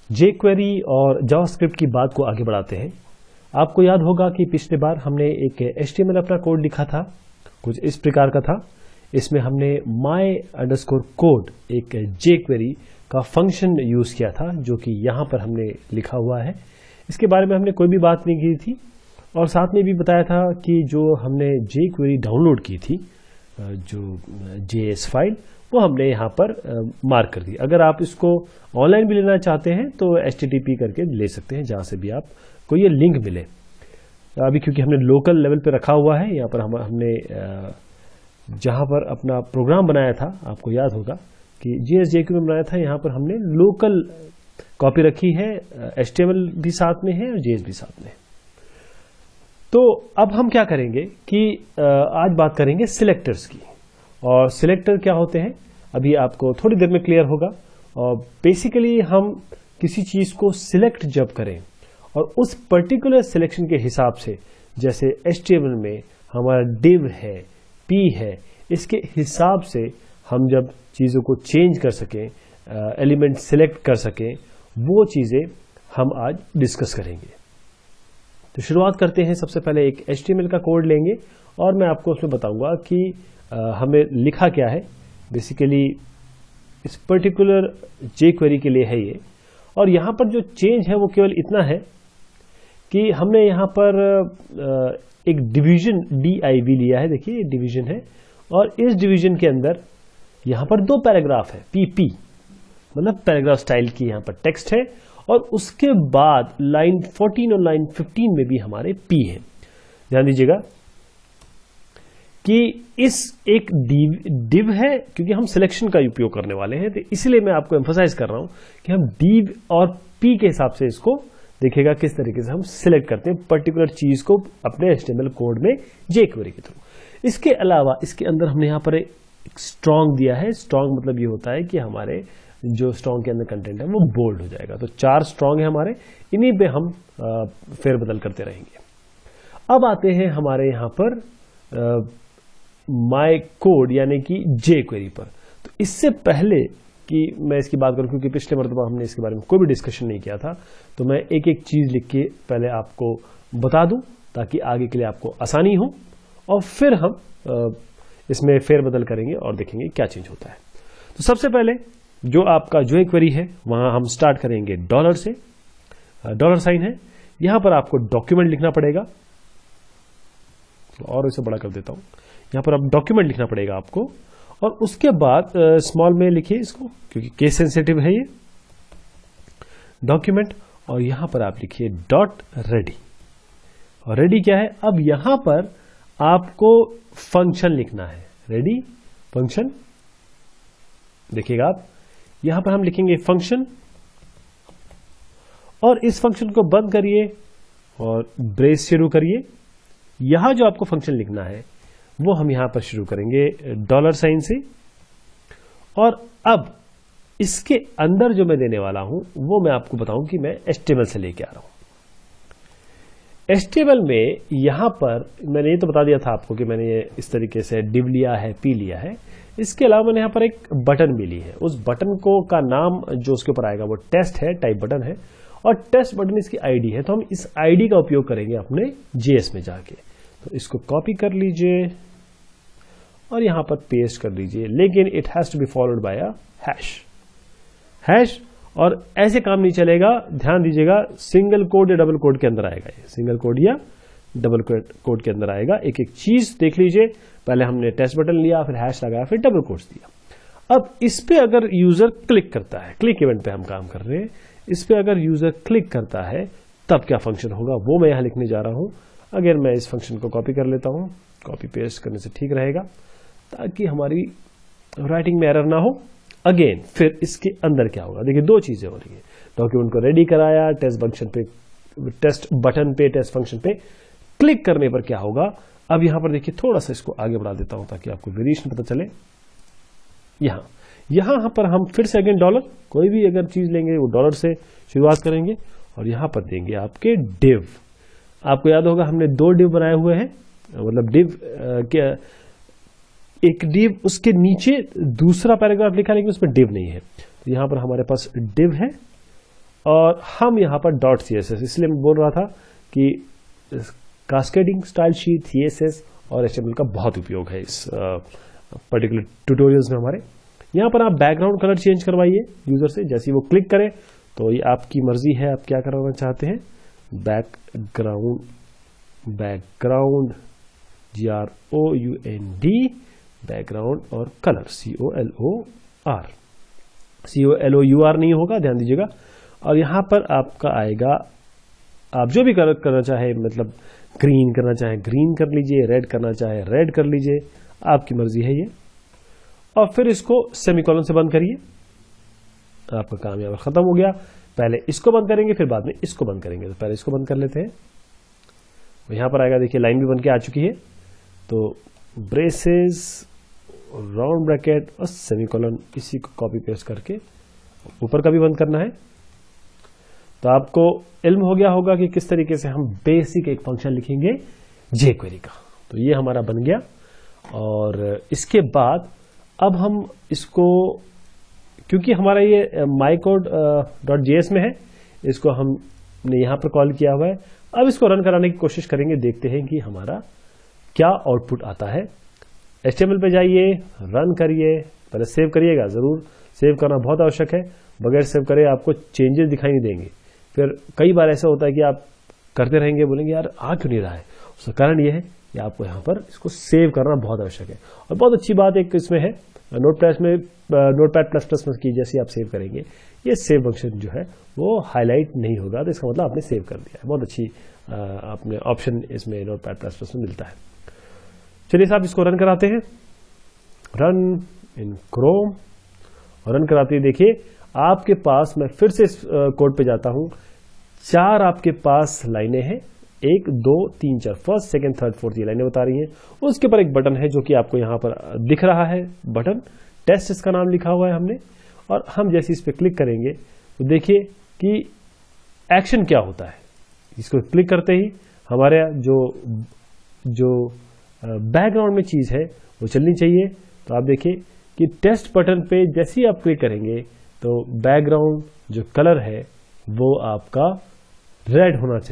jQuery और JavaScript की बात को आगे बढ़ाते हैं। आपको याद होगा कि पिछले बार हमने एक HTML अपना कोड लिखा था, कुछ इस प्रकार का था। इसमें हमने my_code एक jQuery का फंक्शन यूज किया था, जो कि यहाँ पर हमने लिखा हुआ है। इसके बारे में हमने कोई भी बात नहीं की थी और साथ में भी बताया था कि जो हमने jQuery डाउनलोड की थी, जो JS फाइल, वो हमने यहाँ पर मार्क कर दी। अगर आप इसको ऑनलाइन भी लेना चाहते हैं तो HTTP करके ले सकते हैं, जहाँ से भी आपको ये लिंक मिले। अभी क्योंकि हमने लोकल लेवल पे रखा हुआ है, यहाँ पर हमने जहाँ पर अपना प्रोग्राम बनाया था, आपको याद होगा कि JS में बनाया था, यहाँ पर हमने लोकल कॉपी रखी है, HTML भी साथ में है और JS भी साथ में है। तो अब हम क्या करेंगे कि आज बात करेंगे सिलेक्टर्स की। और सिलेक्टर क्या होते हैं अभी आपको थोड़ी देर में क्लियर होगा। और बेसिकली हम किसी चीज़ को सिलेक्ट जब करें और उस पर्टिकुलर सिलेक्शन के हिसाब से, जैसे HTML में हमारा div है, p है, इसके हिसाब से हम जब चीज़ों को चेंज कर सकें, एलिमेंट सिलेक्ट कर सकें, वो चीज़ें हम आज डिस्कस करेंगे। तो शुरुआत करते हैं। सबसे पहले एक HTML का कोड लेंगे और मैं आपको उसमें बताऊंगा कि हमें लिखा क्या है। बेसिकली इस पर्टिकुलर jQuery के लिए है ये। और यहाँ पर जो चेंज है वो केवल इतना है कि हमने यहाँ पर एक डिवीजन div लिया है। देखिए ये डिवीजन है और इस डिवीजन के अंदर यहाँ पर दो पैराग्राफ है, PP मतलब पैराग्राफ स्टाइल की यहाँ पर टेक्स्ट है और उसके बाद लाइन 14 और लाइन 15 में भी हमारे P है। ध्यान दीजिएगा कि इस एक div है, क्योंकि हम सिलेक्शन का उपयोग करने वाले हैं, तो इसलिए मैं आपको एम्फसाइज कर रहा हूं कि हम div और p के हिसाब से इसको देखिएगा किस तरीके से हम सिलेक्ट करते हैं पर्टिकुलर चीज को अपने HTML कोड में jQuery के थ्रू। इसके अलावा इसके अंदर हमने यहाँ पर एक स्ट्रॉन्ग दिया है। स्ट्रॉन्ग मतलब ये होता है कि हमारे जो स्ट्रॉन्ग के अंदर कंटेंट है वो बोल्ड हो जाएगा। तो 4 स्ट्रॉन्ग है हमारे, इन्हीं पे हम फेरबदल करते रहेंगे। अब आते हैं हमारे यहाँ पर माई कोड यानी कि jQuery पर। तो इससे पहले कि मैं इसकी बात करूं, क्योंकि पिछले मरतबा हमने इसके बारे में कोई भी डिस्कशन नहीं किया था, तो मैं एक एक चीज लिख के पहले आपको बता दूं ताकि आगे के लिए आपको आसानी हो और फिर हम इसमें फेरबदल करेंगे और देखेंगे क्या चेंज होता है। तो सबसे पहले जो आपका jQuery है वहां हम स्टार्ट करेंगे डॉलर से। $साइन है, यहां पर आपको डॉक्यूमेंट लिखना पड़ेगा और इसे बड़ा कर देता हूं। यहाँ पर आप डॉक्यूमेंट लिखना पड़ेगा आपको और उसके बाद स्मॉल में लिखिए इसको, क्योंकि केस सेंसिटिव है ये डॉक्यूमेंट। और यहाँ पर आप लिखिए .ready। और रेडी क्या है, अब यहाँ पर आपको फंक्शन लिखना है, रेडी फंक्शन। देखिएगा आप यहाँ पर हम लिखेंगे फंक्शन और इस फंक्शन को बंद करिए और ब्रेस शुरू करिए। यहाँ जो आपको फंक्शन लिखना है वो हम यहां पर शुरू करेंगे $साइन से। और अब इसके अंदर जो मैं देने वाला हूं वो मैं आपको बताऊं कि मैं HTML से लेके आ रहा हूं। HTML में यहां पर मैंने ये तो बता दिया था आपको कि मैंने ये इस तरीके से div लिया है, p लिया है। इसके अलावा मैंने यहां पर एक बटन भी ली है। उस बटन को का नाम जो उसके ऊपर आएगा वो टेस्ट है, टाइप बटन है और टेस्ट बटन इसकी ID है। तो हम इस ID का उपयोग करेंगे अपने JS में जाके। तो इसको कॉपी कर लीजिए और यहां पर पेस्ट कर लीजिए, लेकिन it has to be followed by a hash. और ऐसे काम नहीं चलेगा, ध्यान दीजिएगा, सिंगल कोड या डबल कोड के अंदर आएगा। ये सिंगल कोड या डबल कोड के अंदर आएगा। एक एक चीज देख लीजिए, पहले हमने टेस्ट बटन लिया, फिर हैश लगाया, फिर डबल कोट्स दिया। अब इस पे अगर यूजर क्लिक करता है, क्लिक इवेंट पे हम काम कर रहे हैं, इस पे अगर यूजर क्लिक करता है तब क्या फंक्शन होगा वो मैं यहां लिखने जा रहा हूं। अगर मैं इस फंक्शन को कॉपी कर लेता हूं, कॉपी पेस्ट करने से ठीक रहेगा ताकि हमारी राइटिंग में एरर ना हो। अगेन फिर इसके अंदर क्या होगा, देखिए 2 चीजें हो रही है। डॉक्यूमेंट को रेडी कराया, टेस्ट बटन पे टेस्ट फंक्शन पे क्लिक करने पर क्या होगा। अब यहां पर देखिए थोड़ा सा इसको आगे बढ़ा देता हूं ताकि आपको वेरिएशन पता चले। यहां पर हम फिर से अगेन डॉलर, कोई भी अगर चीज लेंगे वो $, से शुरुआत करेंगे और यहां पर देंगे आपके div। आपको याद होगा हमने 2 div बनाए हुए हैं, मतलब div एक div उसके नीचे दूसरा पैराग्राफ लिखा, लेकिन उसमें div नहीं है। तो यहां पर हमारे पास div है और हम यहाँ पर .css, इसलिए मैं बोल रहा था कि कास्केडिंग स्टाइल शीट, CSS और HTML का बहुत उपयोग है इस पर्टिकुलर ट्यूटोरियल्स में हमारे। यहाँ पर आप बैकग्राउंड कलर चेंज करवाइए यूजर से, जैसे ही वो क्लिक करे तो ये आपकी मर्जी है आप क्या करवाना चाहते हैं। बैकग्राउंड GROUND बैकग्राउंड और कलर COLOUR नहीं होगा, ध्यान दीजिएगा। और यहाँ पर आपका आएगा, आप जो भी कलर करना चाहे, मतलब ग्रीन करना चाहे ग्रीन कर लीजिए, रेड करना चाहे रेड कर लीजिए, आपकी मर्जी है ये। और फिर इसको सेमीकोलन से बंद करिए, आपका काम यहाँ पर खत्म हो गया। पहले इसको बंद करेंगे फिर बाद में इसको बंद करेंगे, तो पहले इसको बंद कर लेते हैं। यहाँ पर आएगा, देखिए लाइन भी बन के आ चुकी है। तो ब्रेसेस, राउंड ब्रैकेट और सेमीकोलन, इसी को कॉपी पेस्ट करके ऊपर का भी बंद करना है। तो आपको इल्म हो गया होगा कि किस तरीके से हम बेसिक एक फंक्शन लिखेंगे jQuery का। तो ये हमारा बन गया। और इसके बाद अब हम इसको, क्योंकि हमारा ये mycode.js में है, इसको हमने यहाँ पर कॉल किया हुआ है। अब इसको रन कराने की कोशिश करेंगे, देखते हैं कि हमारा क्या आउटपुट आता है। HTML पे जाइए, रन करिए, पहले सेव करिएगा, ज़रूर सेव करना बहुत आवश्यक है। बगैर सेव करे आपको चेंजेस दिखाई नहीं देंगे। फिर कई बार ऐसा होता है कि आप करते रहेंगे, बोलेंगे यार आ क्यों नहीं रहा है। उसका कारण यह है कि आपको यहाँ पर इसको सेव करना बहुत आवश्यक है। और बहुत अच्छी बात एक इसमें है, नोटपैड++ में की जैसे आप सेव करेंगे, ये सेव फंक्शन जो है वो हाईलाइट नहीं होगा, तो इसका मतलब आपने सेव कर दिया है। बहुत अच्छी आपने ऑप्शन इसमें नोटपैड++ में मिलता है। चलिए साहब इसको रन कराते हैं, रन इन क्रोम। और रन कराते ही देखिए आपके पास, मैं फिर से इस कोड पे जाता हूं, 4 आपके पास लाइनें हैं, 1 2 3 4, फर्स्ट सेकंड थर्ड फोर्थ, ये लाइनें बता रही हैं। उसके ऊपर एक बटन है जो कि आपको यहाँ पर दिख रहा है, बटन टेस्ट इसका नाम लिखा हुआ है हमने। और हम जैसे इस पर क्लिक करेंगे तो देखिए कि एक्शन क्या होता है। इसको क्लिक करते ही हमारे जो बैकग्राउंड में चीज है वो चलनी चाहिए। तो आप देखिए कि टेस्ट बटन पे जैसे ही आप क्लिक करेंगे तो बैकग्राउंड जो कलर है वो आपका रेड होना चाहिए।